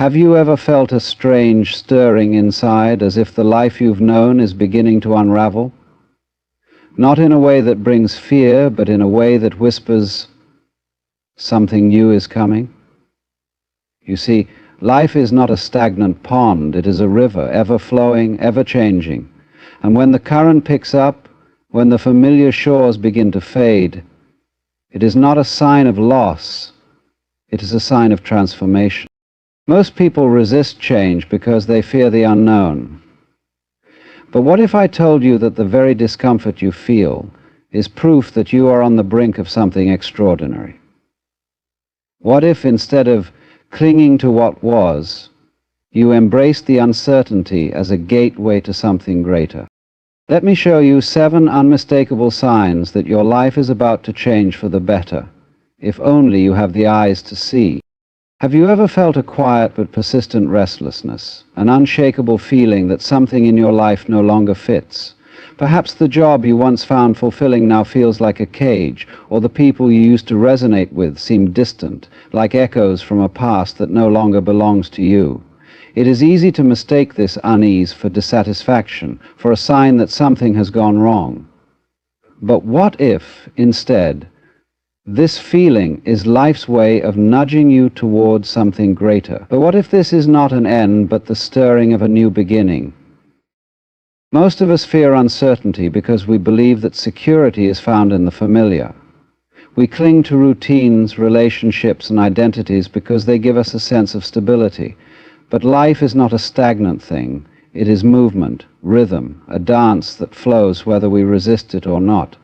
Have you ever felt a strange stirring inside, as if the life you've known is beginning to unravel? Not in a way that brings fear, but in a way that whispers, something new is coming? You see, life is not a stagnant pond, it is a river, ever flowing, ever changing. And when the current picks up, when the familiar shores begin to fade, it is not a sign of loss, it is a sign of transformation. Most people resist change because they fear the unknown. But what if I told you that the very discomfort you feel is proof that you are on the brink of something extraordinary? What if, instead of clinging to what was, you embraced the uncertainty as a gateway to something greater? Let me show you 7 unmistakable signs that your life is about to change for the better, if only you have the eyes to see. Have you ever felt a quiet but persistent restlessness, an unshakable feeling that something in your life no longer fits? Perhaps the job you once found fulfilling now feels like a cage, or the people you used to resonate with seem distant, like echoes from a past that no longer belongs to you. It is easy to mistake this unease for dissatisfaction, for a sign that something has gone wrong. But what if, instead, this feeling is life's way of nudging you towards something greater? But what if this is not an end, but the stirring of a new beginning? Most of us fear uncertainty because we believe that security is found in the familiar. We cling to routines, relationships, and identities because they give us a sense of stability. But life is not a stagnant thing. It is movement, rhythm, a dance that flows whether we resist it or not.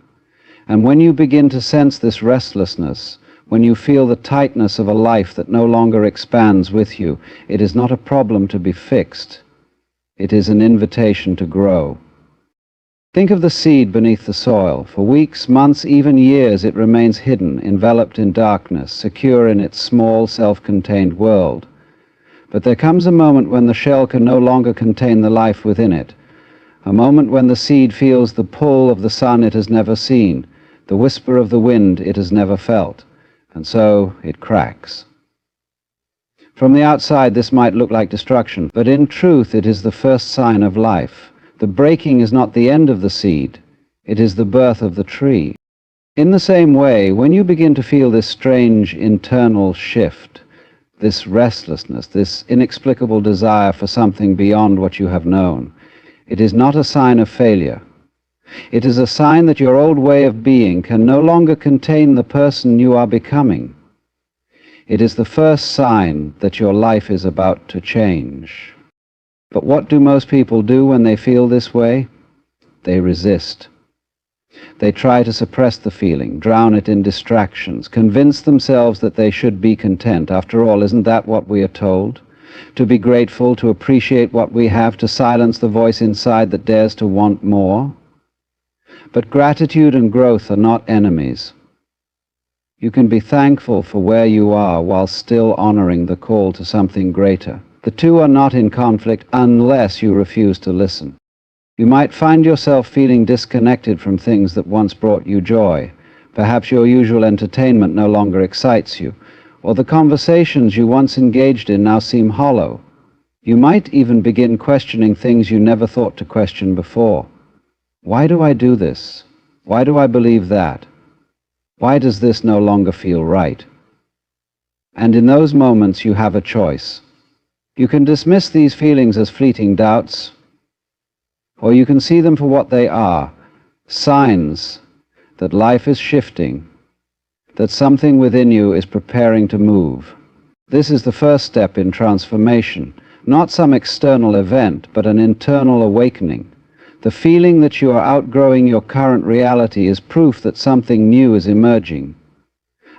And when you begin to sense this restlessness, when you feel the tightness of a life that no longer expands with you, it is not a problem to be fixed. It is an invitation to grow. Think of the seed beneath the soil. For weeks, months, even years, it remains hidden, enveloped in darkness, secure in its small, self-contained world. But there comes a moment when the shell can no longer contain the life within it, a moment when the seed feels the pull of the sun it has never seen, the whisper of the wind it has never felt, and so it cracks. From the outside, this might look like destruction, but in truth it is the first sign of life. The breaking is not the end of the seed, it is the birth of the tree. In the same way, when you begin to feel this strange internal shift, this restlessness, this inexplicable desire for something beyond what you have known, it is not a sign of failure. It is a sign that your old way of being can no longer contain the person you are becoming. It is the first sign that your life is about to change. But what do most people do when they feel this way? They resist. They try to suppress the feeling, drown it in distractions, convince themselves that they should be content. After all, isn't that what we are told? To be grateful, to appreciate what we have, to silence the voice inside that dares to want more. But gratitude and growth are not enemies. You can be thankful for where you are while still honoring the call to something greater. The two are not in conflict unless you refuse to listen. You might find yourself feeling disconnected from things that once brought you joy. Perhaps your usual entertainment no longer excites you, or the conversations you once engaged in now seem hollow. You might even begin questioning things you never thought to question before. Why do I do this? Why do I believe that? Why does this no longer feel right? And in those moments you have a choice. You can dismiss these feelings as fleeting doubts, or you can see them for what they are, signs that life is shifting, that something within you is preparing to move. This is the first step in transformation, not some external event, but an internal awakening. The feeling that you are outgrowing your current reality is proof that something new is emerging.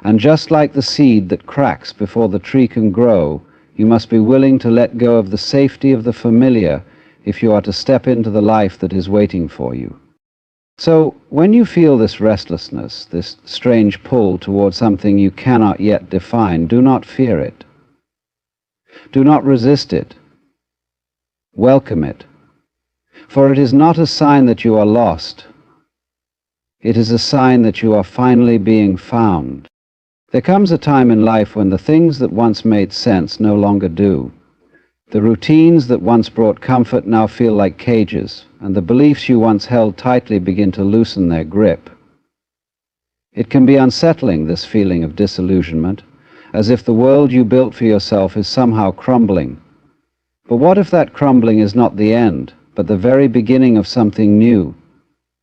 And just like the seed that cracks before the tree can grow, you must be willing to let go of the safety of the familiar if you are to step into the life that is waiting for you. So, when you feel this restlessness, this strange pull towards something you cannot yet define, do not fear it. Do not resist it. Welcome it. For it is not a sign that you are lost. It is a sign that you are finally being found. There comes a time in life when the things that once made sense no longer do. The routines that once brought comfort now feel like cages, and the beliefs you once held tightly begin to loosen their grip. It can be unsettling, this feeling of disillusionment, as if the world you built for yourself is somehow crumbling. But what if that crumbling is not the end, but the very beginning of something new?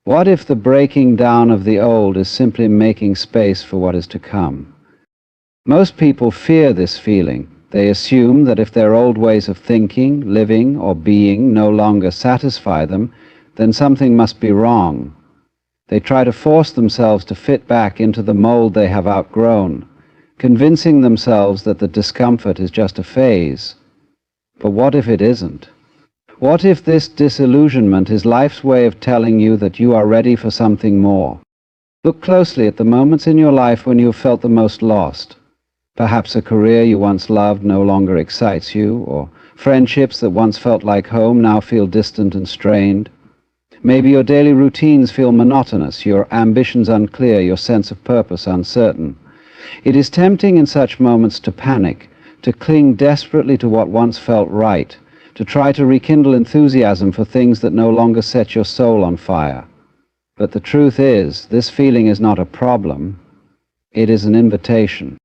What if the breaking down of the old is simply making space for what is to come? Most people fear this feeling. They assume that if their old ways of thinking, living, or being no longer satisfy them, then something must be wrong. They try to force themselves to fit back into the mold they have outgrown, convincing themselves that the discomfort is just a phase. But what if it isn't? What if this disillusionment is life's way of telling you that you are ready for something more? Look closely at the moments in your life when you have felt the most lost. Perhaps a career you once loved no longer excites you, or friendships that once felt like home now feel distant and strained. Maybe your daily routines feel monotonous, your ambitions unclear, your sense of purpose uncertain. It is tempting in such moments to panic, to cling desperately to what once felt right, to try to rekindle enthusiasm for things that no longer set your soul on fire. But the truth is, this feeling is not a problem. It is an invitation.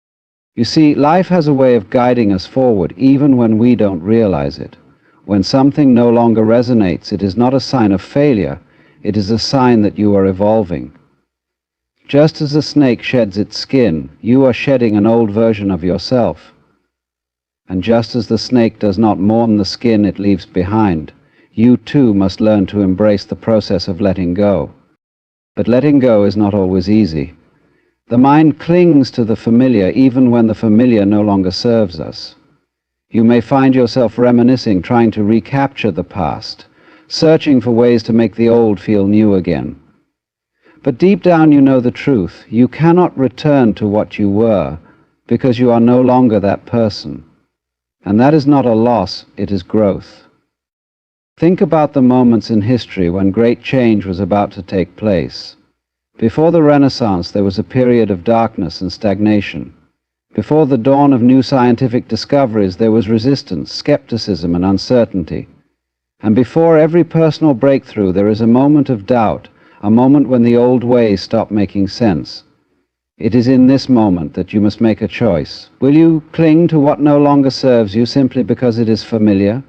You see, life has a way of guiding us forward even when we don't realize it. When something no longer resonates, it is not a sign of failure, it is a sign that you are evolving. Just as a snake sheds its skin, you are shedding an old version of yourself. And just as the snake does not mourn the skin it leaves behind, you too must learn to embrace the process of letting go. But letting go is not always easy. The mind clings to the familiar even when the familiar no longer serves us. You may find yourself reminiscing, trying to recapture the past, searching for ways to make the old feel new again. But deep down you know the truth. You cannot return to what you were because you are no longer that person. And that is not a loss, it is growth. Think about the moments in history when great change was about to take place. Before the Renaissance, there was a period of darkness and stagnation. Before the dawn of new scientific discoveries, there was resistance, skepticism, and uncertainty. And before every personal breakthrough, there is a moment of doubt, a moment when the old ways stop making sense. It is in this moment that you must make a choice. Will you cling to what no longer serves you simply because it is familiar?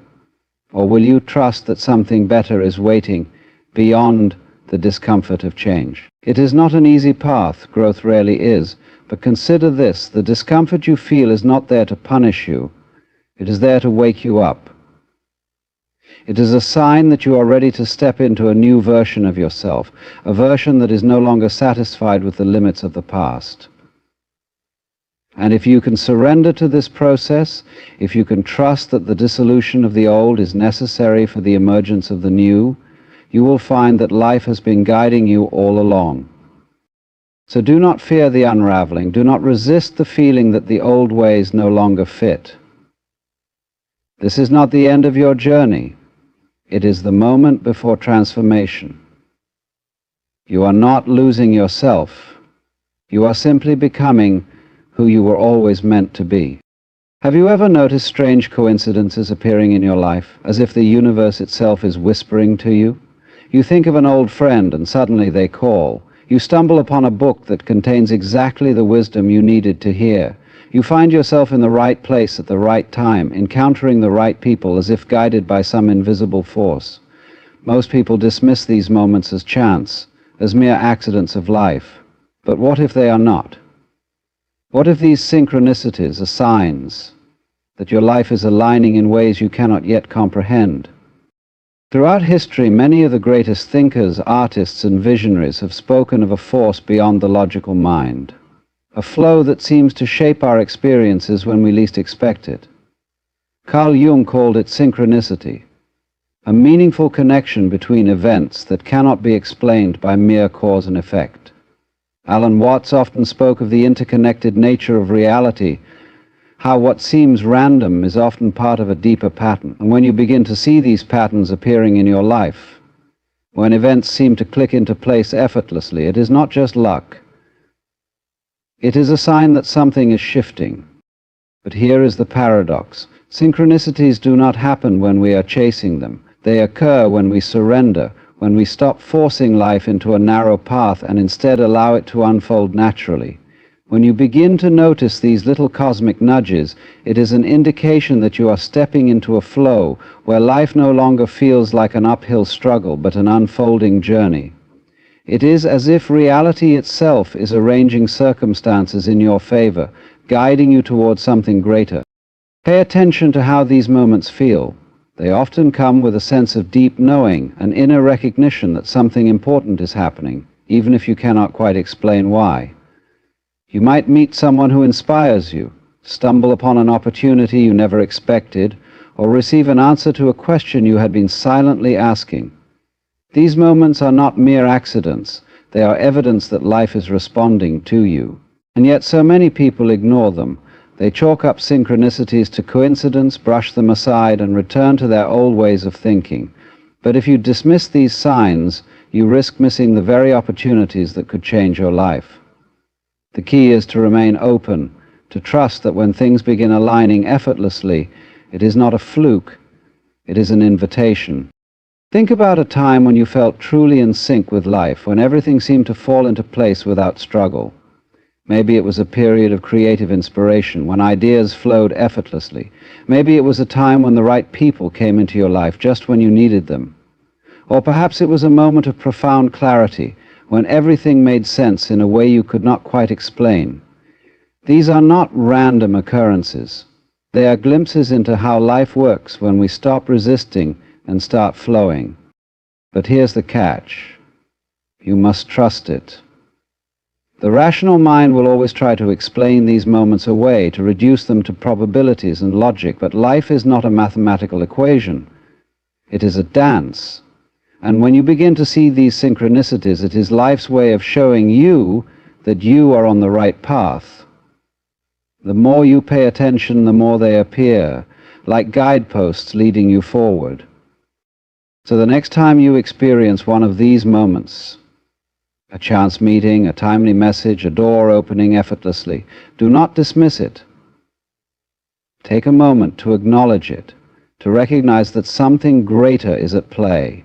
Or will you trust that something better is waiting beyond the discomfort of change? It is not an easy path, growth rarely is, but consider this: the discomfort you feel is not there to punish you, it is there to wake you up. It is a sign that you are ready to step into a new version of yourself, a version that is no longer satisfied with the limits of the past. And if you can surrender to this process, if you can trust that the dissolution of the old is necessary for the emergence of the new, you will find that life has been guiding you all along. So do not fear the unraveling. Do not resist the feeling that the old ways no longer fit. This is not the end of your journey. It is the moment before transformation. You are not losing yourself. You are simply becoming who you were always meant to be. Have you ever noticed strange coincidences appearing in your life, as if the universe itself is whispering to you? You think of an old friend and suddenly they call. You stumble upon a book that contains exactly the wisdom you needed to hear. You find yourself in the right place at the right time, encountering the right people as if guided by some invisible force. Most people dismiss these moments as chance, as mere accidents of life. But what if they are not? What if these synchronicities are signs that your life is aligning in ways you cannot yet comprehend? Throughout history, many of the greatest thinkers, artists, and visionaries have spoken of a force beyond the logical mind, a flow that seems to shape our experiences when we least expect it. Carl Jung called it synchronicity, a meaningful connection between events that cannot be explained by mere cause and effect. Alan Watts often spoke of the interconnected nature of reality, how what seems random is often part of a deeper pattern. And when you begin to see these patterns appearing in your life, when events seem to click into place effortlessly, it is not just luck. It is a sign that something is shifting. But here is the paradox. Synchronicities do not happen when we are chasing them. They occur when we surrender, when we stop forcing life into a narrow path and instead allow it to unfold naturally. When you begin to notice these little cosmic nudges, it is an indication that you are stepping into a flow where life no longer feels like an uphill struggle but an unfolding journey. It is as if reality itself is arranging circumstances in your favor, guiding you towards something greater. Pay attention to how these moments feel. They often come with a sense of deep knowing, an inner recognition that something important is happening, even if you cannot quite explain why. You might meet someone who inspires you, stumble upon an opportunity you never expected, or receive an answer to a question you had been silently asking. These moments are not mere accidents. They are evidence that life is responding to you. And yet so many people ignore them. They chalk up synchronicities to coincidence, brush them aside, and return to their old ways of thinking. But if you dismiss these signs, you risk missing the very opportunities that could change your life. The key is to remain open, to trust that when things begin aligning effortlessly, it is not a fluke, it is an invitation. Think about a time when you felt truly in sync with life, when everything seemed to fall into place without struggle. Maybe it was a period of creative inspiration, when ideas flowed effortlessly. Maybe it was a time when the right people came into your life just when you needed them. Or perhaps it was a moment of profound clarity, when everything made sense in a way you could not quite explain. These are not random occurrences. They are glimpses into how life works when we stop resisting and start flowing. But here's the catch. You must trust it. The rational mind will always try to explain these moments away, to reduce them to probabilities and logic, but life is not a mathematical equation. It is a dance. And when you begin to see these synchronicities, it is life's way of showing you that you are on the right path. The more you pay attention, the more they appear, like guideposts leading you forward. So the next time you experience one of these moments, a chance meeting, a timely message, a door opening effortlessly, do not dismiss it. Take a moment to acknowledge it, to recognize that something greater is at play.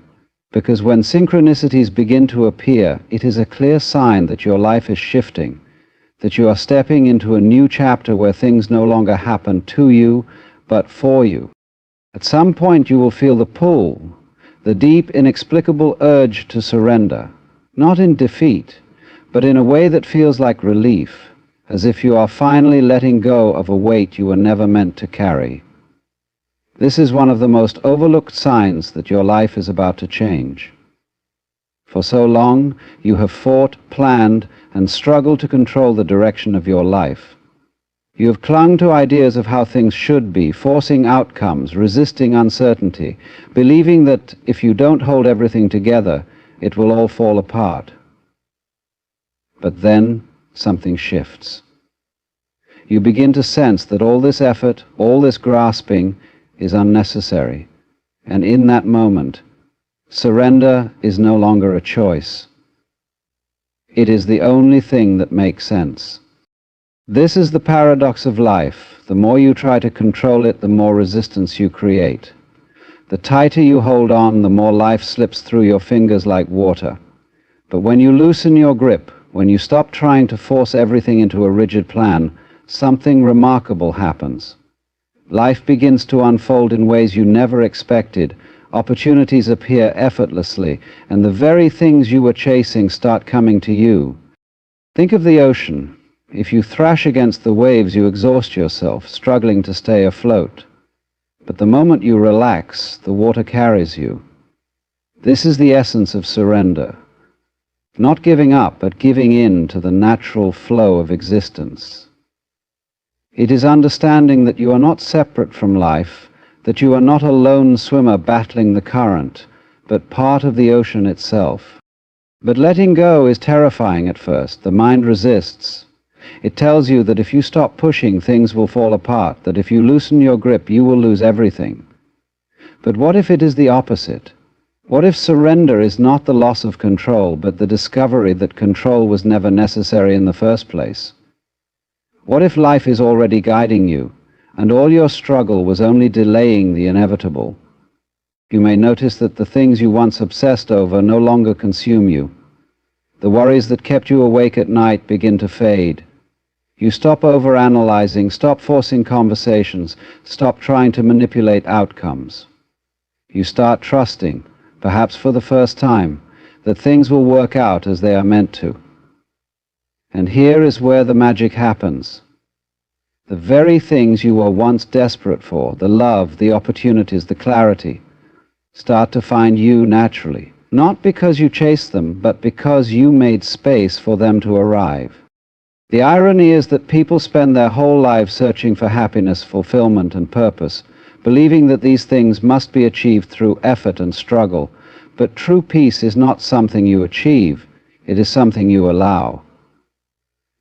Because when synchronicities begin to appear, it is a clear sign that your life is shifting, that you are stepping into a new chapter where things no longer happen to you, but for you. At some point you will feel the pull, the deep, inexplicable urge to surrender, not in defeat, but in a way that feels like relief, as if you are finally letting go of a weight you were never meant to carry. This is one of the most overlooked signs that your life is about to change. For so long, you have fought, planned, and struggled to control the direction of your life. You have clung to ideas of how things should be, forcing outcomes, resisting uncertainty, believing that if you don't hold everything together, it will all fall apart. But then something shifts. You begin to sense that all this effort, all this grasping, is unnecessary, and in that moment, surrender is no longer a choice. It is the only thing that makes sense. This is the paradox of life. The more you try to control it, the more resistance you create. The tighter you hold on, the more life slips through your fingers like water. But when you loosen your grip, when you stop trying to force everything into a rigid plan, something remarkable happens. Life begins to unfold in ways you never expected. Opportunities appear effortlessly, and the very things you were chasing start coming to you. Think of the ocean. If you thrash against the waves, you exhaust yourself, struggling to stay afloat. But the moment you relax, the water carries you. This is the essence of surrender. Not giving up, but giving in to the natural flow of existence. It is understanding that you are not separate from life, that you are not a lone swimmer battling the current, but part of the ocean itself. But letting go is terrifying at first. The mind resists. It tells you that if you stop pushing, things will fall apart, that if you loosen your grip, you will lose everything. But what if it is the opposite? What if surrender is not the loss of control, but the discovery that control was never necessary in the first place? What if life is already guiding you, and all your struggle was only delaying the inevitable. You may notice that the things you once obsessed over no longer consume you. The worries that kept you awake at night begin to fade. You stop overanalyzing, stop forcing conversations, stop trying to manipulate outcomes. You start trusting, perhaps for the first time, that things will work out as they are meant to. And here is where the magic happens. The very things you were once desperate for, the love, the opportunities, the clarity, start to find you naturally. Not because you chased them, but because you made space for them to arrive. The irony is that people spend their whole lives searching for happiness, fulfillment, and purpose, believing that these things must be achieved through effort and struggle. But true peace is not something you achieve, it is something you allow.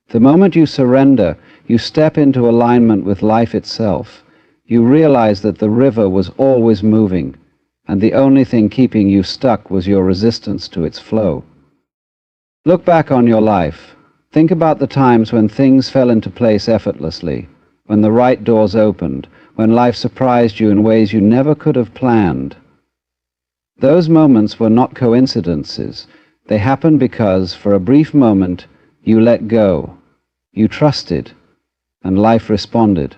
The moment you surrender, you step into alignment with life itself. You realize that the river was always moving, and the only thing keeping you stuck was your resistance to its flow. Look back on your life. Think about the times when things fell into place effortlessly, when the right doors opened, when life surprised you in ways you never could have planned. Those moments were not coincidences. They happened because, for a brief moment, you let go, you trusted, and life responded.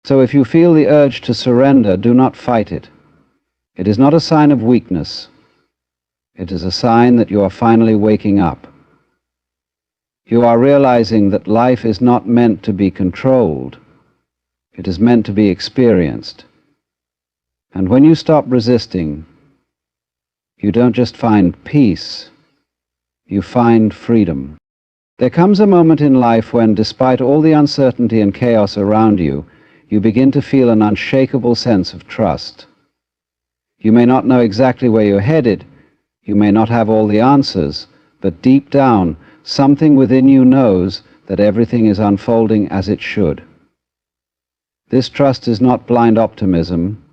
So if you feel the urge to surrender, do not fight it. It is not a sign of weakness. It is a sign that you are finally waking up. You are realizing that life is not meant to be controlled. It is meant to be experienced. And when you stop resisting, you don't just find peace, you find freedom. There comes a moment in life when, despite all the uncertainty and chaos around you, you begin to feel an unshakable sense of trust. You may not know exactly where you're headed, you may not have all the answers, but deep down, something within you knows that everything is unfolding as it should. This trust is not blind optimism,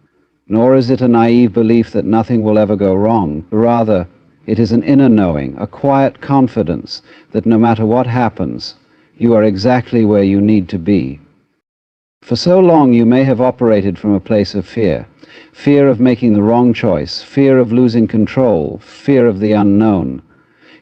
nor is it a naive belief that nothing will ever go wrong. Rather, it is an inner knowing, a quiet confidence that no matter what happens, you are exactly where you need to be. For so long you may have operated from a place of fear. Fear of making the wrong choice, fear of losing control, fear of the unknown.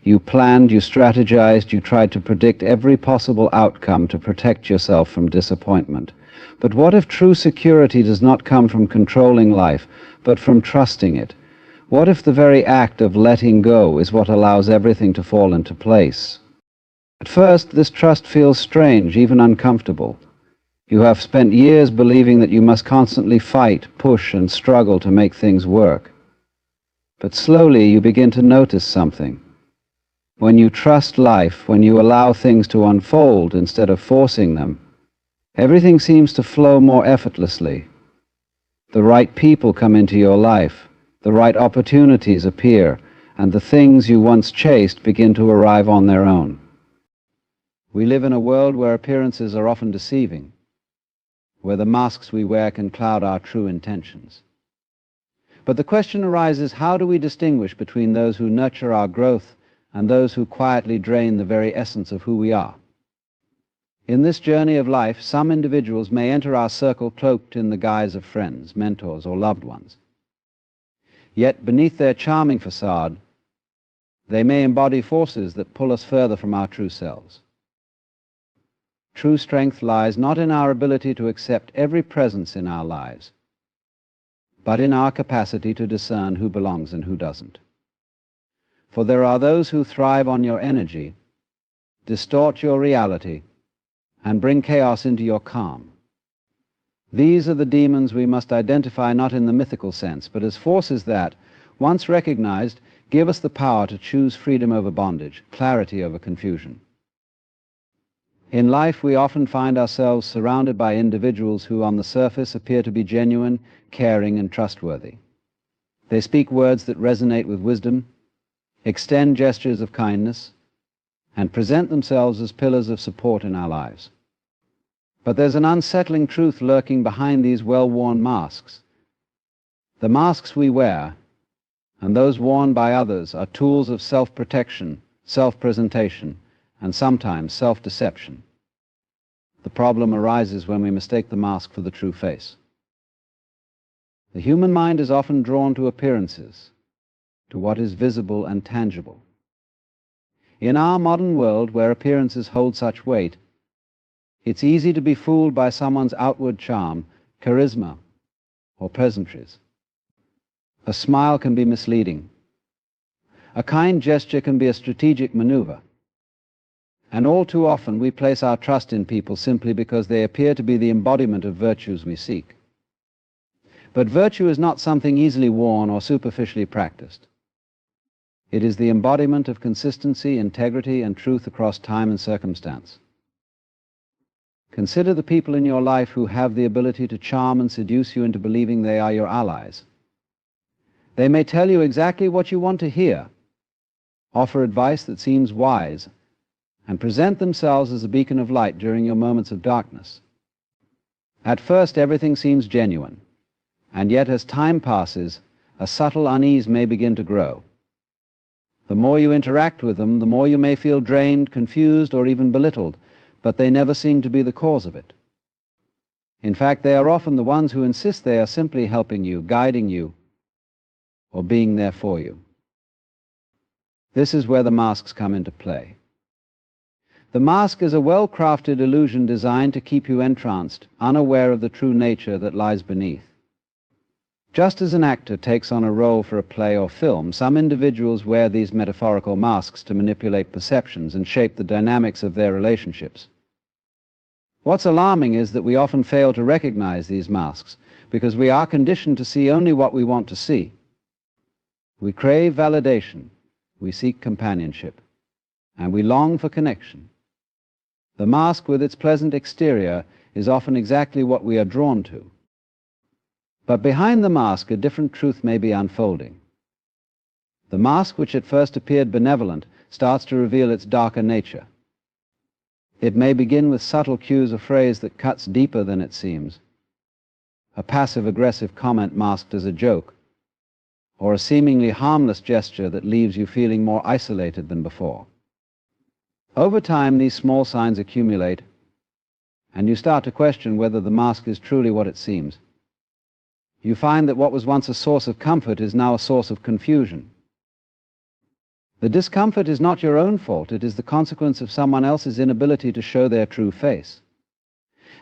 You planned, you strategized, you tried to predict every possible outcome to protect yourself from disappointment. But what if true security does not come from controlling life, but from trusting it? What if the very act of letting go is what allows everything to fall into place? At first, this trust feels strange, even uncomfortable. You have spent years believing that you must constantly fight, push, and struggle to make things work. But slowly you begin to notice something. When you trust life, when you allow things to unfold instead of forcing them, everything seems to flow more effortlessly. The right people come into your life, the right opportunities appear, and the things you once chased begin to arrive on their own. We live in a world where appearances are often deceiving, where the masks we wear can cloud our true intentions. But the question arises, how do we distinguish between those who nurture our growth and those who quietly drain the very essence of who we are? In this journey of life, some individuals may enter our circle cloaked in the guise of friends, mentors, or loved ones. Yet beneath their charming facade, they may embody forces that pull us further from our true selves. True strength lies not in our ability to accept every presence in our lives, but in our capacity to discern who belongs and who doesn't. For there are those who thrive on your energy, distort your reality, and bring chaos into your calm. These are the demons we must identify not in the mythical sense, but as forces that, once recognized, give us the power to choose freedom over bondage, clarity over confusion. In life, we often find ourselves surrounded by individuals who on the surface appear to be genuine, caring, and trustworthy. They speak words that resonate with wisdom, extend gestures of kindness, and present themselves as pillars of support in our lives. But there's an unsettling truth lurking behind these well-worn masks. The masks we wear, and those worn by others, are tools of self-protection, self-presentation, and sometimes self-deception. The problem arises when we mistake the mask for the true face. The human mind is often drawn to appearances, to what is visible and tangible. In our modern world, where appearances hold such weight, it's easy to be fooled by someone's outward charm, charisma, or pleasantries. A smile can be misleading. A kind gesture can be a strategic maneuver. And all too often we place our trust in people simply because they appear to be the embodiment of virtues we seek. But virtue is not something easily worn or superficially practiced. It is the embodiment of consistency, integrity, and truth across time and circumstance. Consider the people in your life who have the ability to charm and seduce you into believing they are your allies. They may tell you exactly what you want to hear, offer advice that seems wise, and present themselves as a beacon of light during your moments of darkness. At first, everything seems genuine, and yet as time passes, a subtle unease may begin to grow. The more you interact with them, the more you may feel drained, confused, or even belittled, but they never seem to be the cause of it. In fact, they are often the ones who insist they are simply helping you, guiding you, or being there for you. This is where the masks come into play. The mask is a well-crafted illusion designed to keep you entranced, unaware of the true nature that lies beneath. Just as an actor takes on a role for a play or film, some individuals wear these metaphorical masks to manipulate perceptions and shape the dynamics of their relationships. What's alarming is that we often fail to recognize these masks because we are conditioned to see only what we want to see. We crave validation, we seek companionship, and we long for connection. The mask with its pleasant exterior is often exactly what we are drawn to. But behind the mask, a different truth may be unfolding. The mask, which at first appeared benevolent, starts to reveal its darker nature. It may begin with subtle cues of phrase that cuts deeper than it seems. A passive-aggressive comment masked as a joke, or a seemingly harmless gesture that leaves you feeling more isolated than before. Over time, these small signs accumulate, and you start to question whether the mask is truly what it seems. You find that what was once a source of comfort is now a source of confusion. The discomfort is not your own fault, it is the consequence of someone else's inability to show their true face.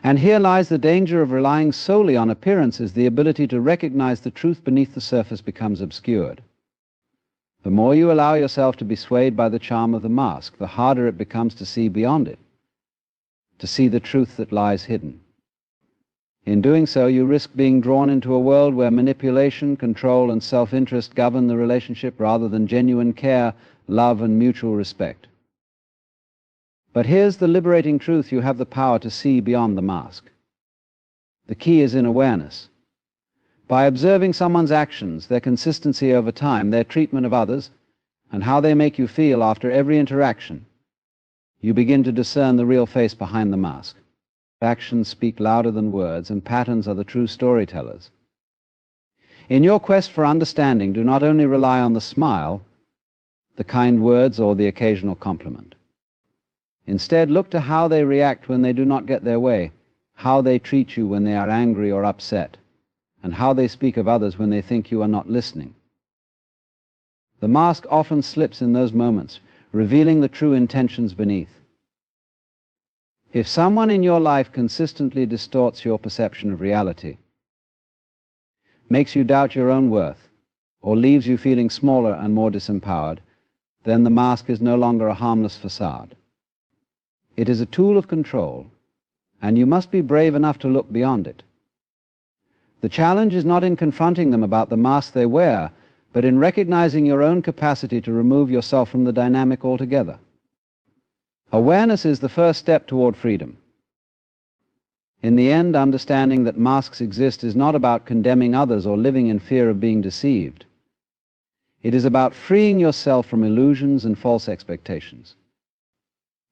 And here lies the danger of relying solely on appearances. The ability to recognize the truth beneath the surface becomes obscured. The more you allow yourself to be swayed by the charm of the mask, the harder it becomes to see beyond it, to see the truth that lies hidden. In doing so, you risk being drawn into a world where manipulation, control, and self-interest govern the relationship rather than genuine care, love, and mutual respect. But here's the liberating truth: you have the power to see beyond the mask. The key is in awareness. By observing someone's actions, their consistency over time, their treatment of others, and how they make you feel after every interaction, you begin to discern the real face behind the mask. Actions speak louder than words, and patterns are the true storytellers. In your quest for understanding, do not only rely on the smile, the kind words, or the occasional compliment. Instead, look to how they react when they do not get their way, how they treat you when they are angry or upset, and how they speak of others when they think you are not listening. The mask often slips in those moments, revealing the true intentions beneath. If someone in your life consistently distorts your perception of reality, makes you doubt your own worth, or leaves you feeling smaller and more disempowered, then the mask is no longer a harmless facade. It is a tool of control, and you must be brave enough to look beyond it. The challenge is not in confronting them about the mask they wear, but in recognizing your own capacity to remove yourself from the dynamic altogether. Awareness is the first step toward freedom. In the end, understanding that masks exist is not about condemning others or living in fear of being deceived. It is about freeing yourself from illusions and false expectations.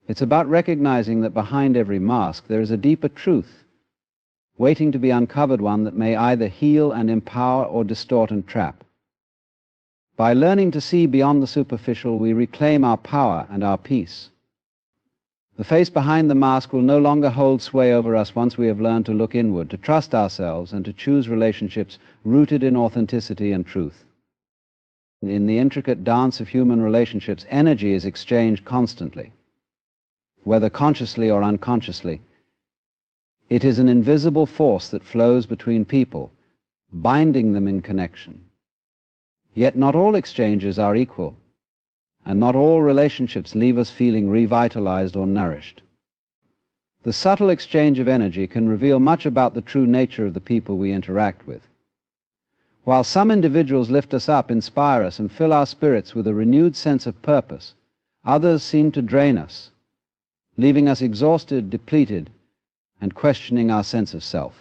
It's about recognizing that behind every mask there is a deeper truth, waiting to be uncovered, one that may either heal and empower or distort and trap. By learning to see beyond the superficial, we reclaim our power and our peace. The face behind the mask will no longer hold sway over us once we have learned to look inward, to trust ourselves, and to choose relationships rooted in authenticity and truth. In the intricate dance of human relationships, energy is exchanged constantly, whether consciously or unconsciously. It is an invisible force that flows between people, binding them in connection. Yet not all exchanges are equal, and not all relationships leave us feeling revitalized or nourished. The subtle exchange of energy can reveal much about the true nature of the people we interact with. While some individuals lift us up, inspire us, and fill our spirits with a renewed sense of purpose, others seem to drain us, leaving us exhausted, depleted, and questioning our sense of self.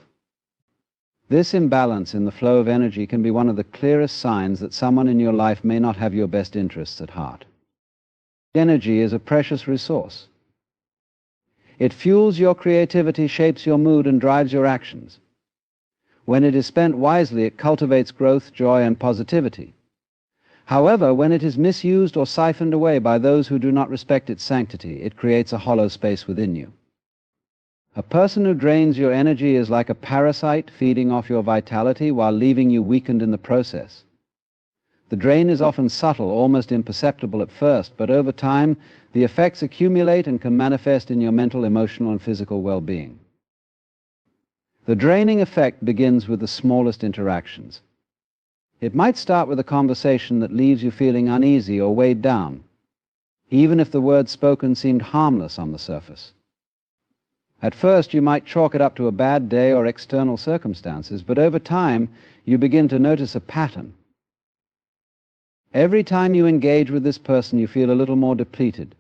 This imbalance in the flow of energy can be one of the clearest signs that someone in your life may not have your best interests at heart. Energy is a precious resource. It fuels your creativity, shapes your mood, and drives your actions. When it is spent wisely, it cultivates growth, joy, and positivity. However, when it is misused or siphoned away by those who do not respect its sanctity, it creates a hollow space within you. A person who drains your energy is like a parasite feeding off your vitality while leaving you weakened in the process. The drain is often subtle, almost imperceptible at first, but over time, the effects accumulate and can manifest in your mental, emotional, and physical well-being. The draining effect begins with the smallest interactions. It might start with a conversation that leaves you feeling uneasy or weighed down, even if the words spoken seemed harmless on the surface. At first, you might chalk it up to a bad day or external circumstances, but over time, you begin to notice a pattern. Every time you engage with this person, you feel a little more depleted,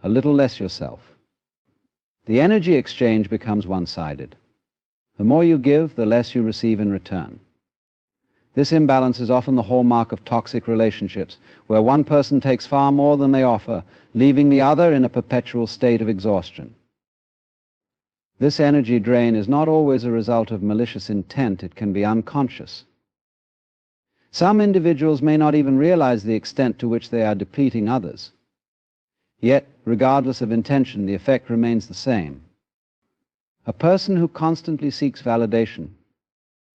a little less yourself. The energy exchange becomes one-sided. The more you give, the less you receive in return. This imbalance is often the hallmark of toxic relationships, where one person takes far more than they offer, leaving the other in a perpetual state of exhaustion. This energy drain is not always a result of malicious intent. It can be unconscious. Some individuals may not even realize the extent to which they are depleting others. Yet, regardless of intention, the effect remains the same. A person who constantly seeks validation,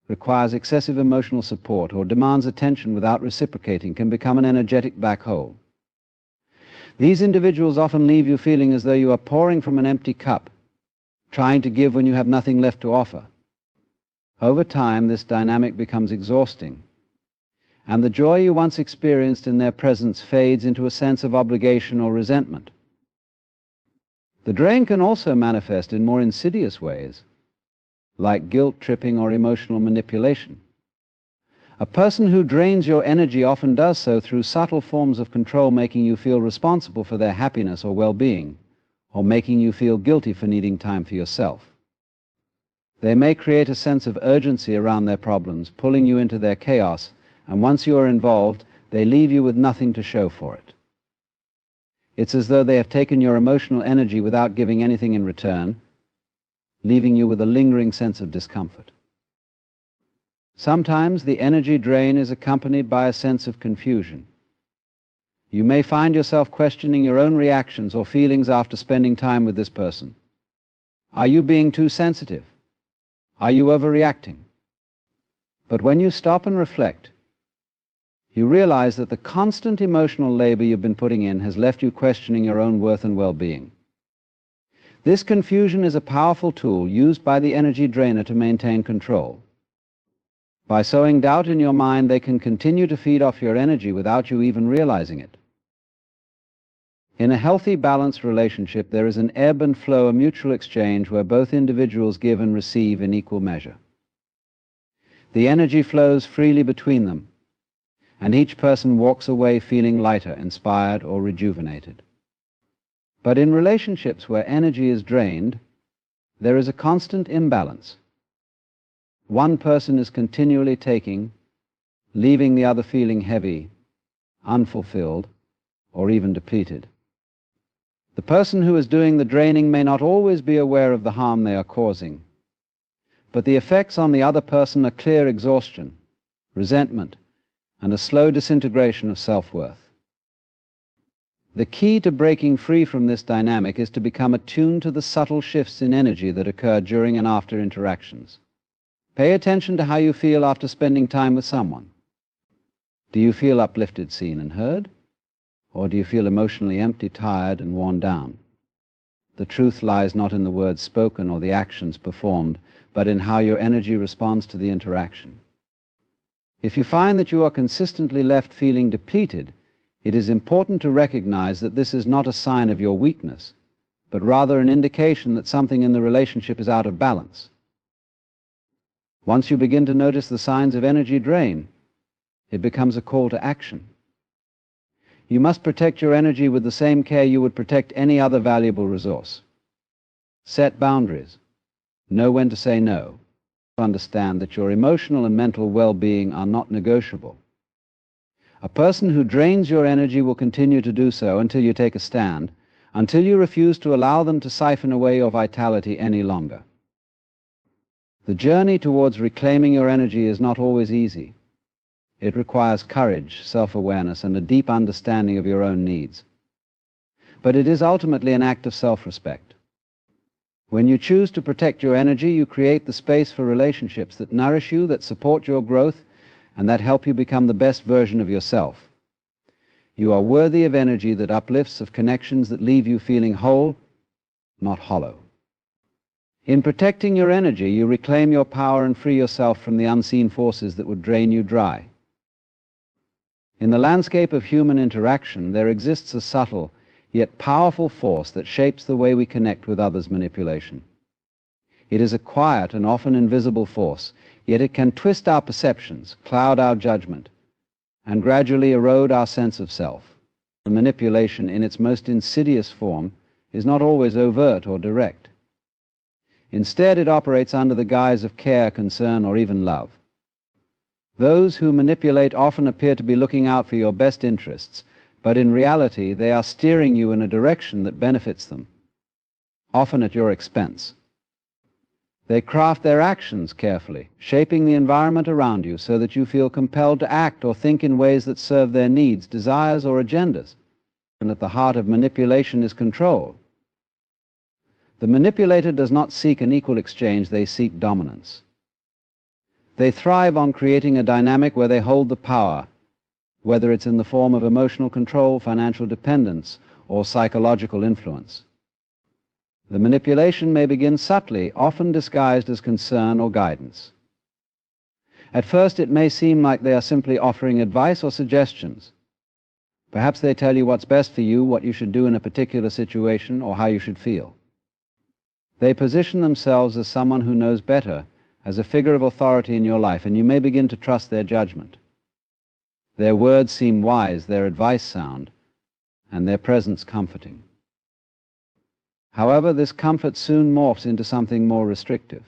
requires excessive emotional support, or demands attention without reciprocating can become an energetic black hole. These individuals often leave you feeling as though you are pouring from an empty cup, trying to give when you have nothing left to offer. Over time, this dynamic becomes exhausting, and the joy you once experienced in their presence fades into a sense of obligation or resentment. The drain can also manifest in more insidious ways, like guilt-tripping or emotional manipulation. A person who drains your energy often does so through subtle forms of control, making you feel responsible for their happiness or well-being, or making you feel guilty for needing time for yourself. They may create a sense of urgency around their problems, pulling you into their chaos, and once you are involved, they leave you with nothing to show for it. It's as though they have taken your emotional energy without giving anything in return, leaving you with a lingering sense of discomfort. Sometimes the energy drain is accompanied by a sense of confusion. You may find yourself questioning your own reactions or feelings after spending time with this person. Are you being too sensitive? Are you overreacting? But when you stop and reflect, you realize that the constant emotional labor you've been putting in has left you questioning your own worth and well-being. This confusion is a powerful tool used by the energy drainer to maintain control. By sowing doubt in your mind, they can continue to feed off your energy without you even realizing it. In a healthy, balanced relationship, there is an ebb and flow, a mutual exchange where both individuals give and receive in equal measure. The energy flows freely between them, and each person walks away feeling lighter, inspired, or rejuvenated. But in relationships where energy is drained, there is a constant imbalance. One person is continually taking, leaving the other feeling heavy, unfulfilled, or even depleted. The person who is doing the draining may not always be aware of the harm they are causing, but the effects on the other person are clear exhaustion, resentment, and a slow disintegration of self-worth. The key to breaking free from this dynamic is to become attuned to the subtle shifts in energy that occur during and after interactions. Pay attention to how you feel after spending time with someone. Do you feel uplifted, seen, and heard? Or do you feel emotionally empty, tired, and worn down? The truth lies not in the words spoken or the actions performed, but in how your energy responds to the interaction. If you find that you are consistently left feeling depleted, it is important to recognize that this is not a sign of your weakness, but rather an indication that something in the relationship is out of balance. Once you begin to notice the signs of energy drain, it becomes a call to action. You must protect your energy with the same care you would protect any other valuable resource. Set boundaries. Know when to say no. Understand that your emotional and mental well-being are not negotiable. A person who drains your energy will continue to do so until you take a stand, until you refuse to allow them to siphon away your vitality any longer. The journey towards reclaiming your energy is not always easy. It requires courage, self-awareness, and a deep understanding of your own needs. But it is ultimately an act of self-respect. When you choose to protect your energy, you create the space for relationships that nourish you, that support your growth, and that help you become the best version of yourself. You are worthy of energy that uplifts, of connections that leave you feeling whole, not hollow. In protecting your energy, you reclaim your power and free yourself from the unseen forces that would drain you dry. In the landscape of human interaction, there exists a subtle, yet powerful force that shapes the way we connect with others' manipulation. It is a quiet and often invisible force, yet it can twist our perceptions, cloud our judgment, and gradually erode our sense of self. The manipulation, in its most insidious form, is not always overt or direct. Instead, it operates under the guise of care, concern, or even love. Those who manipulate often appear to be looking out for your best interests, but in reality they are steering you in a direction that benefits them, often at your expense. They craft their actions carefully, shaping the environment around you so that you feel compelled to act or think in ways that serve their needs, desires, or agendas. And at the heart of manipulation is control. The manipulator does not seek an equal exchange, they seek dominance. They thrive on creating a dynamic where they hold the power, whether it's in the form of emotional control, financial dependence, or psychological influence. The manipulation may begin subtly, often disguised as concern or guidance. At first, it may seem like they are simply offering advice or suggestions. Perhaps they tell you what's best for you, what you should do in a particular situation, or how you should feel. They position themselves as someone who knows better, as a figure of authority in your life, and you may begin to trust their judgment. Their words seem wise, their advice sound, and their presence comforting. However, this comfort soon morphs into something more restrictive.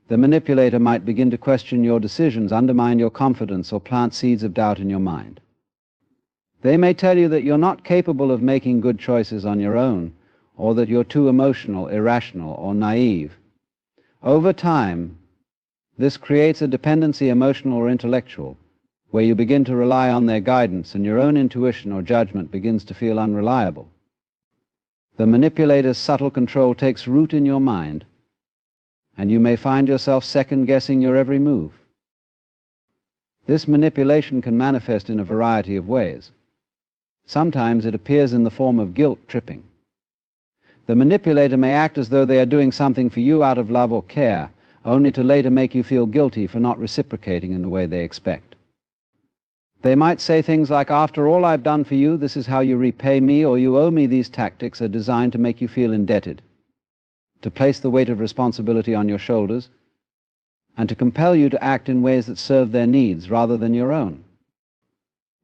The manipulator might begin to question your decisions, undermine your confidence, or plant seeds of doubt in your mind. They may tell you that you're not capable of making good choices on your own, or that you're too emotional, irrational, or naive. Over time, this creates a dependency, emotional or intellectual, where you begin to rely on their guidance and your own intuition or judgment begins to feel unreliable. The manipulator's subtle control takes root in your mind, and you may find yourself second-guessing your every move. This manipulation can manifest in a variety of ways. Sometimes it appears in the form of guilt tripping. The manipulator may act as though they are doing something for you out of love or care, only to later make you feel guilty for not reciprocating in the way they expect. They might say things like, "After all I've done for you, this is how you repay me," or "You owe me." These tactics are designed to make you feel indebted, to place the weight of responsibility on your shoulders, and to compel you to act in ways that serve their needs rather than your own.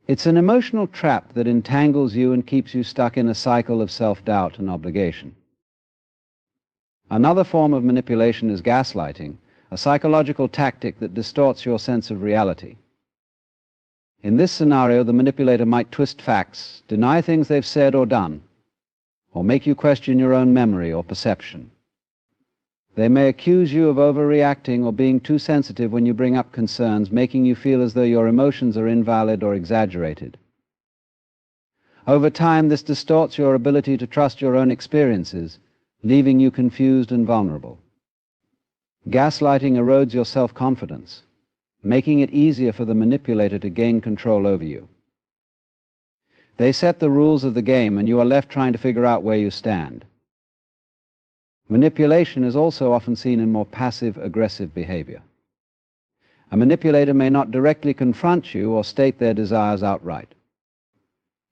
It's an emotional trap that entangles you and keeps you stuck in a cycle of self-doubt and obligation. Another form of manipulation is gaslighting, a psychological tactic that distorts your sense of reality. In this scenario, the manipulator might twist facts, deny things they've said or done, or make you question your own memory or perception. They may accuse you of overreacting or being too sensitive when you bring up concerns, making you feel as though your emotions are invalid or exaggerated. Over time, this distorts your ability to trust your own experiences, leaving you confused and vulnerable. Gaslighting erodes your self-confidence, making it easier for the manipulator to gain control over you. They set the rules of the game, and you are left trying to figure out where you stand. Manipulation is also often seen in more passive, aggressive behavior. A manipulator may not directly confront you or state their desires outright.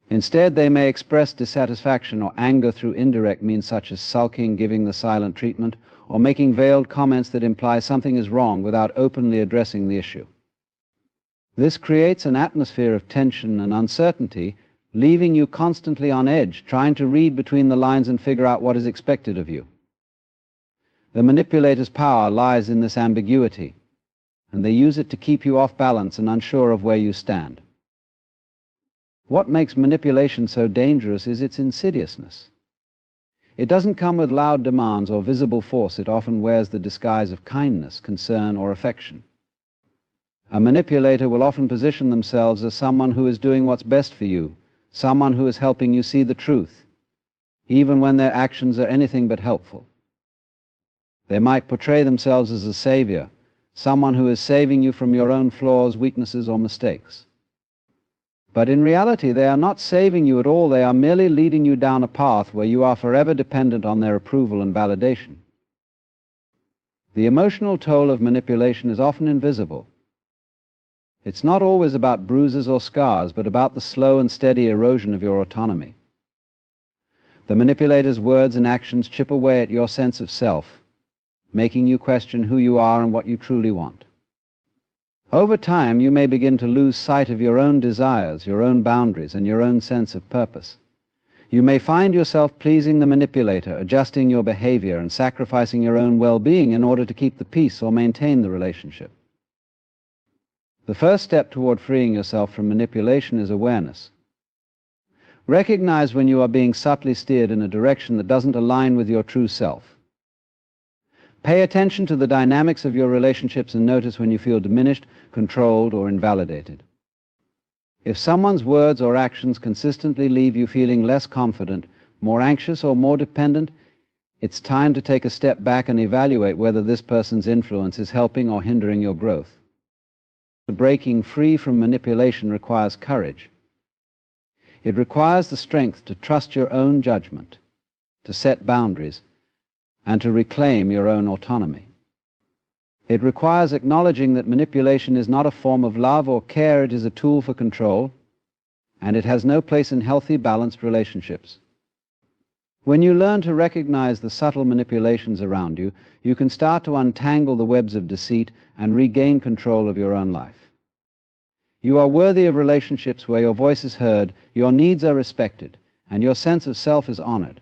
Instead, they may express dissatisfaction or anger through indirect means such as sulking, giving the silent treatment, or making veiled comments that imply something is wrong without openly addressing the issue. This creates an atmosphere of tension and uncertainty, leaving you constantly on edge, trying to read between the lines and figure out what is expected of you. The manipulator's power lies in this ambiguity, and they use it to keep you off balance and unsure of where you stand. What makes manipulation so dangerous is its insidiousness. It doesn't come with loud demands or visible force. It often wears the disguise of kindness, concern, or affection. A manipulator will often position themselves as someone who is doing what's best for you, someone who is helping you see the truth, even when their actions are anything but helpful. They might portray themselves as a savior, someone who is saving you from your own flaws, weaknesses, or mistakes. But in reality, they are not saving you at all. They are merely leading you down a path where you are forever dependent on their approval and validation. The emotional toll of manipulation is often invisible. It's not always about bruises or scars, but about the slow and steady erosion of your autonomy. The manipulator's words and actions chip away at your sense of self, making you question who you are and what you truly want. Over time, you may begin to lose sight of your own desires, your own boundaries, and your own sense of purpose. You may find yourself pleasing the manipulator, adjusting your behavior, and sacrificing your own well-being in order to keep the peace or maintain the relationship. The first step toward freeing yourself from manipulation is awareness. Recognize when you are being subtly steered in a direction that doesn't align with your true self. Pay attention to the dynamics of your relationships and notice when you feel diminished, controlled, or invalidated. If someone's words or actions consistently leave you feeling less confident, more anxious, or more dependent, it's time to take a step back and evaluate whether this person's influence is helping or hindering your growth. Breaking free from manipulation requires courage. It requires the strength to trust your own judgment, to set boundaries, and to reclaim your own autonomy. It requires acknowledging that manipulation is not a form of love or care. It is a tool for control, and it has no place in healthy, balanced relationships. When you learn to recognize the subtle manipulations around you, you can start to untangle the webs of deceit and regain control of your own life. You are worthy of relationships where your voice is heard, your needs are respected, and your sense of self is honored.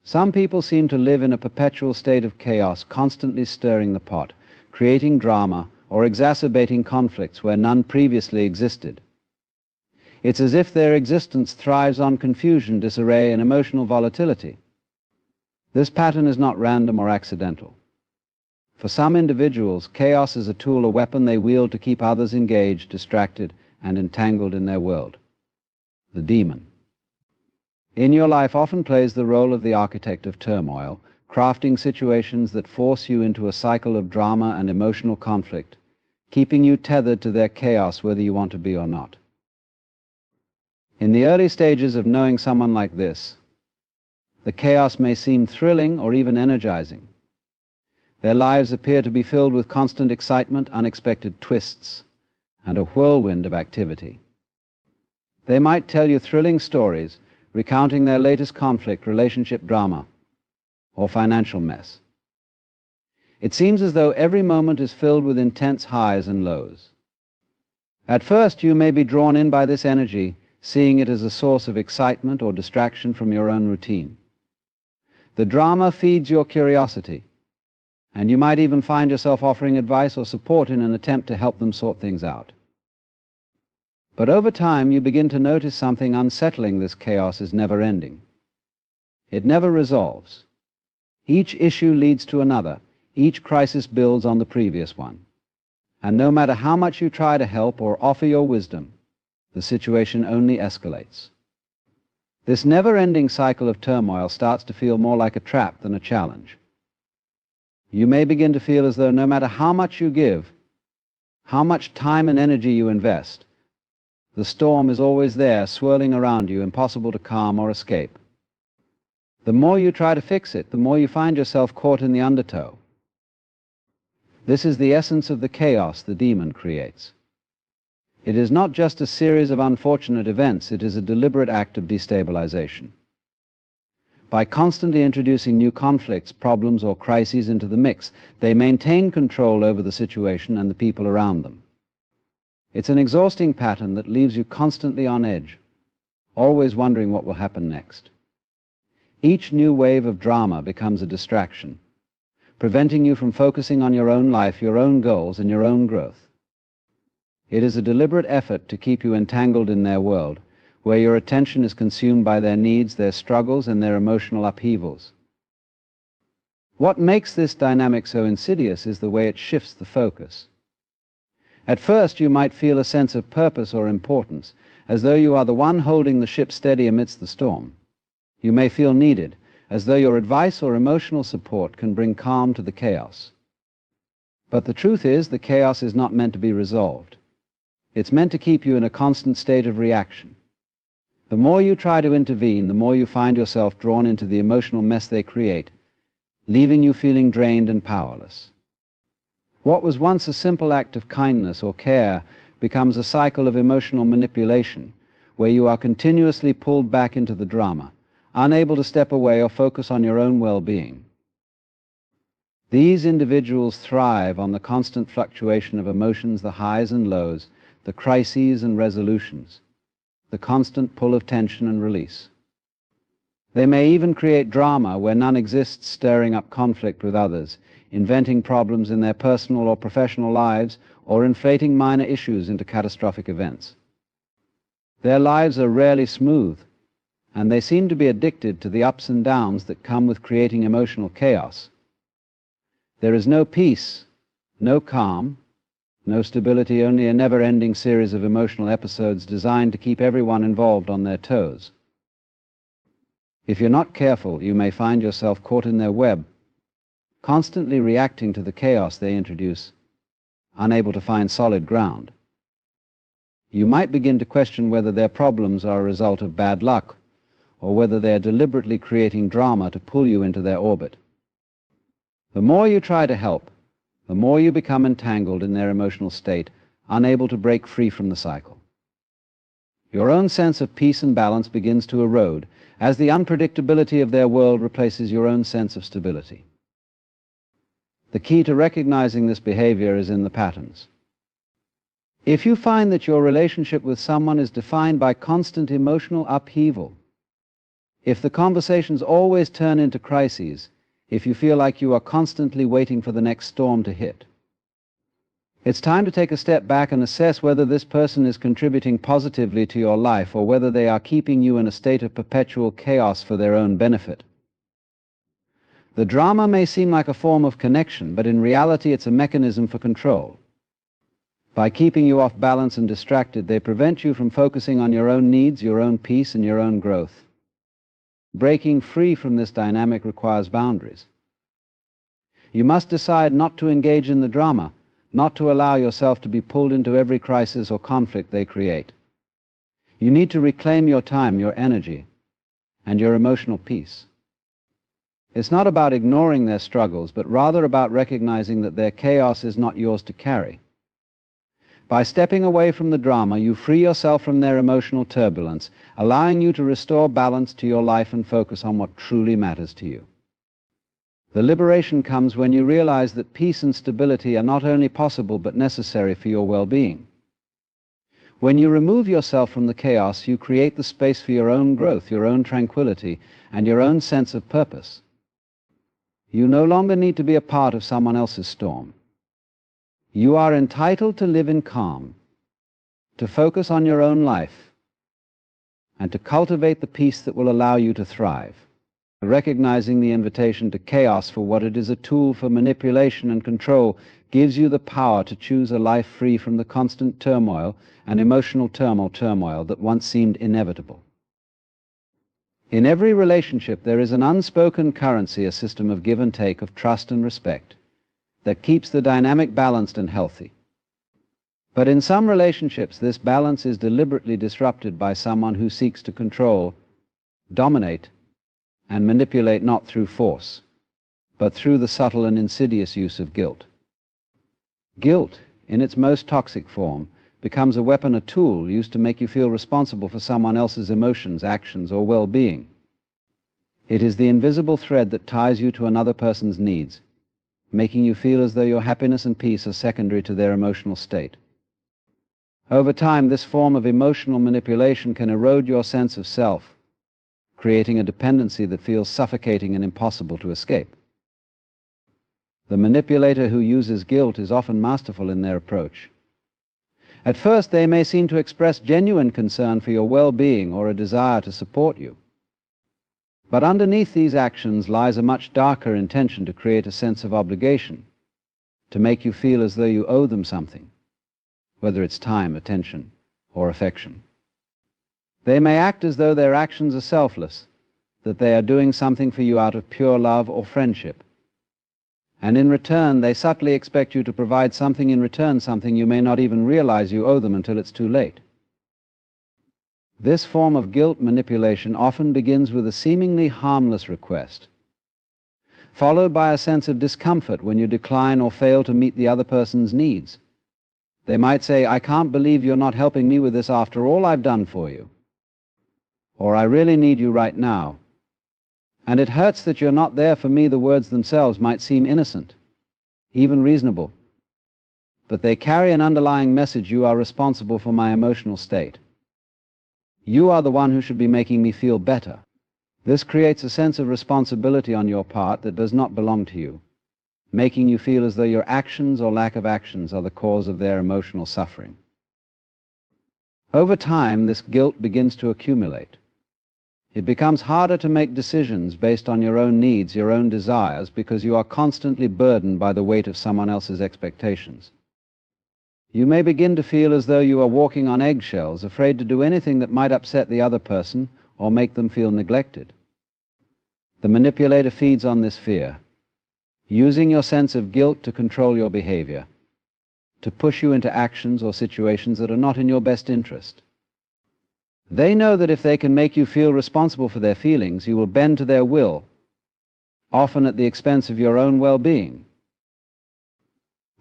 Some people seem to live in a perpetual state of chaos, constantly stirring the pot, creating drama, or exacerbating conflicts where none previously existed. It's as if their existence thrives on confusion, disarray, and emotional volatility. This pattern is not random or accidental. For some individuals, chaos is a tool, a weapon they wield to keep others engaged, distracted, and entangled in their world. The demon in your life often plays the role of the architect of turmoil, crafting situations that force you into a cycle of drama and emotional conflict, keeping you tethered to their chaos whether you want to be or not. In the early stages of knowing someone like this, the chaos may seem thrilling or even energizing. Their lives appear to be filled with constant excitement, unexpected twists, and a whirlwind of activity. They might tell you thrilling stories, recounting their latest conflict, relationship drama, or financial mess. It seems as though every moment is filled with intense highs and lows. At first, you may be drawn in by this energy, seeing it as a source of excitement or distraction from your own routine. The drama feeds your curiosity, and you might even find yourself offering advice or support in an attempt to help them sort things out. But over time, you begin to notice something unsettling. This chaos is never ending. It never resolves. Each issue leads to another. Each crisis builds on the previous one. And no matter how much you try to help or offer your wisdom, the situation only escalates. This never-ending cycle of turmoil starts to feel more like a trap than a challenge. You may begin to feel as though no matter how much you give, how much time and energy you invest, the storm is always there, swirling around you, impossible to calm or escape. The more you try to fix it, the more you find yourself caught in the undertow. This is the essence of the chaos the demon creates. It is not just a series of unfortunate events, it is a deliberate act of destabilization. By constantly introducing new conflicts, problems, or crises into the mix, they maintain control over the situation and the people around them. It's an exhausting pattern that leaves you constantly on edge, always wondering what will happen next. Each new wave of drama becomes a distraction, preventing you from focusing on your own life, your own goals, and your own growth. It is a deliberate effort to keep you entangled in their world, where your attention is consumed by their needs, their struggles, and their emotional upheavals. What makes this dynamic so insidious is the way it shifts the focus. At first, you might feel a sense of purpose or importance, as though you are the one holding the ship steady amidst the storm. You may feel needed, as though your advice or emotional support can bring calm to the chaos. But the truth is, the chaos is not meant to be resolved. It's meant to keep you in a constant state of reaction. The more you try to intervene, the more you find yourself drawn into the emotional mess they create, leaving you feeling drained and powerless. What was once a simple act of kindness or care becomes a cycle of emotional manipulation, where you are continuously pulled back into the drama, unable to step away or focus on your own well-being. These individuals thrive on the constant fluctuation of emotions, the highs and lows, the crises and resolutions, the constant pull of tension and release. They may even create drama where none exists, stirring up conflict with others, inventing problems in their personal or professional lives, or inflating minor issues into catastrophic events. Their lives are rarely smooth, and they seem to be addicted to the ups and downs that come with creating emotional chaos. There is no peace, no calm, no stability, only a never-ending series of emotional episodes designed to keep everyone involved on their toes. If you're not careful, you may find yourself caught in their web, constantly reacting to the chaos they introduce, unable to find solid ground. You might begin to question whether their problems are a result of bad luck, or whether they are deliberately creating drama to pull you into their orbit. The more you try to help, the more you become entangled in their emotional state, unable to break free from the cycle. Your own sense of peace and balance begins to erode as the unpredictability of their world replaces your own sense of stability. The key to recognizing this behavior is in the patterns. If you find that your relationship with someone is defined by constant emotional upheaval, if the conversations always turn into crises, if you feel like you are constantly waiting for the next storm to hit, it's time to take a step back and assess whether this person is contributing positively to your life or whether they are keeping you in a state of perpetual chaos for their own benefit. The drama may seem like a form of connection, but in reality it's a mechanism for control. By keeping you off balance and distracted, they prevent you from focusing on your own needs, your own peace, and your own growth. Breaking free from this dynamic requires boundaries. You must decide not to engage in the drama, not to allow yourself to be pulled into every crisis or conflict they create. You need to reclaim your time, your energy, and your emotional peace. It's not about ignoring their struggles, but rather about recognizing that their chaos is not yours to carry. By stepping away from the drama, you free yourself from their emotional turbulence, allowing you to restore balance to your life and focus on what truly matters to you. The liberation comes when you realize that peace and stability are not only possible but necessary for your well-being. When you remove yourself from the chaos, you create the space for your own growth, your own tranquility, and your own sense of purpose. You no longer need to be a part of someone else's storm. You are entitled to live in calm, to focus on your own life, and to cultivate the peace that will allow you to thrive. Recognizing the invitation to chaos for what it is, a tool for manipulation and control, gives you the power to choose a life free from the constant turmoil and emotional turmoil that once seemed inevitable. In every relationship there is an unspoken currency, a system of give and take, of trust and respect, that keeps the dynamic balanced and healthy. But in some relationships this balance is deliberately disrupted by someone who seeks to control, dominate, and manipulate not through force, but through the subtle and insidious use of guilt. Guilt, in its most toxic form, becomes a weapon, a tool used to make you feel responsible for someone else's emotions, actions, or well-being. It is the invisible thread that ties you to another person's needs, making you feel as though your happiness and peace are secondary to their emotional state. Over time, this form of emotional manipulation can erode your sense of self, creating a dependency that feels suffocating and impossible to escape. The manipulator who uses guilt is often masterful in their approach. At first, they may seem to express genuine concern for your well-being or a desire to support you. But underneath these actions lies a much darker intention to create a sense of obligation, to make you feel as though you owe them something, whether it's time, attention, or affection. They may act as though their actions are selfless, that they are doing something for you out of pure love or friendship. And in return, they subtly expect you to provide something in return, something you may not even realize you owe them until it's too late. This form of guilt manipulation often begins with a seemingly harmless request, followed by a sense of discomfort when you decline or fail to meet the other person's needs. They might say, "I can't believe you're not helping me with this after all I've done for you," or "I really need you right now. And it hurts that you're not there for me." The words themselves might seem innocent, even reasonable, but they carry an underlying message: you are responsible for my emotional state. You are the one who should be making me feel better. This creates a sense of responsibility on your part that does not belong to you, making you feel as though your actions or lack of actions are the cause of their emotional suffering. Over time, this guilt begins to accumulate. It becomes harder to make decisions based on your own needs, your own desires, because you are constantly burdened by the weight of someone else's expectations. You may begin to feel as though you are walking on eggshells, afraid to do anything that might upset the other person or make them feel neglected. The manipulator feeds on this fear, using your sense of guilt to control your behavior, to push you into actions or situations that are not in your best interest. They know that if they can make you feel responsible for their feelings, you will bend to their will, often at the expense of your own well-being.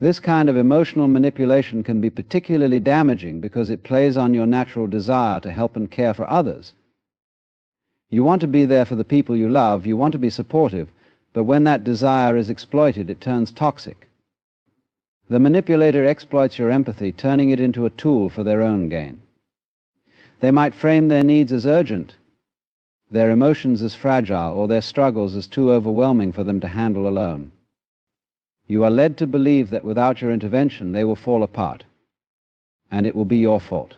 This kind of emotional manipulation can be particularly damaging because it plays on your natural desire to help and care for others. You want to be there for the people you love, you want to be supportive, but when that desire is exploited, it turns toxic. The manipulator exploits your empathy, turning it into a tool for their own gain. They might frame their needs as urgent, their emotions as fragile, or their struggles as too overwhelming for them to handle alone. You are led to believe that without your intervention they will fall apart, and it will be your fault.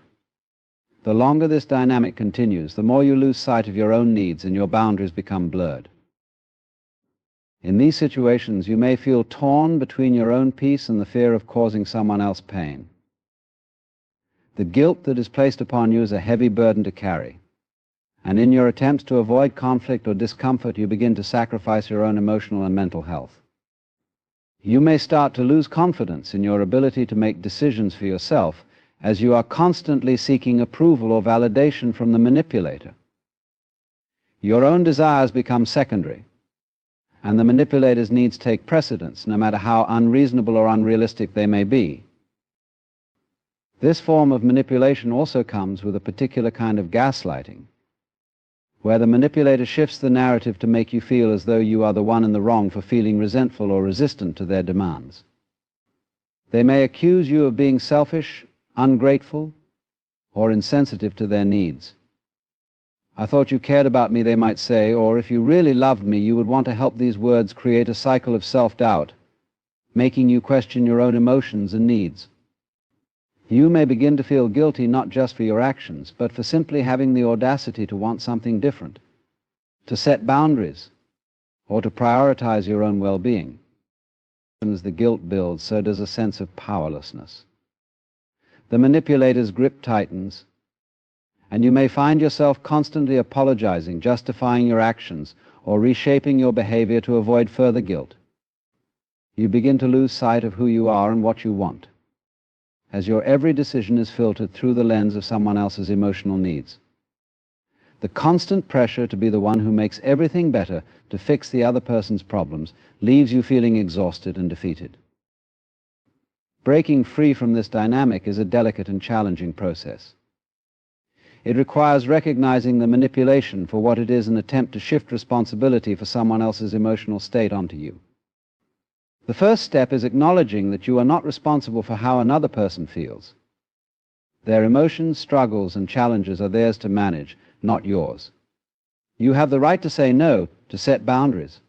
The longer this dynamic continues, the more you lose sight of your own needs and your boundaries become blurred. In these situations, you may feel torn between your own peace and the fear of causing someone else pain. The guilt that is placed upon you is a heavy burden to carry, and in your attempts to avoid conflict or discomfort, you begin to sacrifice your own emotional and mental health. You may start to lose confidence in your ability to make decisions for yourself, as you are constantly seeking approval or validation from the manipulator. Your own desires become secondary, and the manipulator's needs take precedence, no matter how unreasonable or unrealistic they may be. This form of manipulation also comes with a particular kind of gaslighting, where the manipulator shifts the narrative to make you feel as though you are the one in the wrong for feeling resentful or resistant to their demands. They may accuse you of being selfish, ungrateful, or insensitive to their needs. "I thought you cared about me," they might say, or "if you really loved me, you would want to help." These words create a cycle of self-doubt, making you question your own emotions and needs. You may begin to feel guilty not just for your actions, but for simply having the audacity to want something different, to set boundaries, or to prioritize your own well-being. As the guilt builds, so does a sense of powerlessness. The manipulator's grip tightens, and you may find yourself constantly apologizing, justifying your actions, or reshaping your behavior to avoid further guilt. You begin to lose sight of who you are and what you want, as your every decision is filtered through the lens of someone else's emotional needs. The constant pressure to be the one who makes everything better, to fix the other person's problems, leaves you feeling exhausted and defeated. Breaking free from this dynamic is a delicate and challenging process. It requires recognizing the manipulation for what it is, an attempt to shift responsibility for someone else's emotional state onto you. The first step is acknowledging that you are not responsible for how another person feels. Their emotions, struggles, and challenges are theirs to manage, not yours. You have the right to say no, to set boundaries,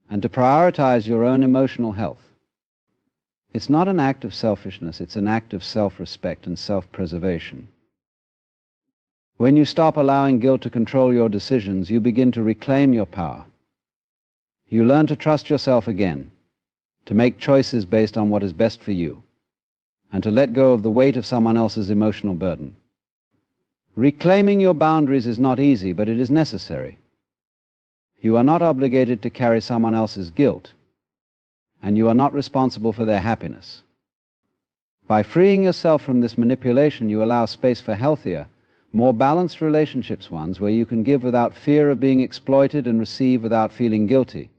and to prioritize your own emotional health. It's not an act of selfishness, it's an act of self-respect and self-preservation. When you stop allowing guilt to control your decisions, you begin to reclaim your power. You learn to trust yourself again, to make choices based on what is best for you, and to let go of the weight of someone else's emotional burden. Reclaiming your boundaries is not easy, but it is necessary. You are not obligated to carry someone else's guilt, and you are not responsible for their happiness. By freeing yourself from this manipulation, you allow space for healthier, more balanced relationships, ones where you can give without fear of being exploited and receive without feeling guilty.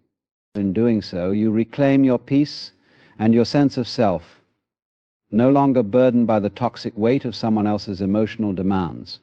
In doing so, you reclaim your peace and your sense of self, no longer burdened by the toxic weight of someone else's emotional demands.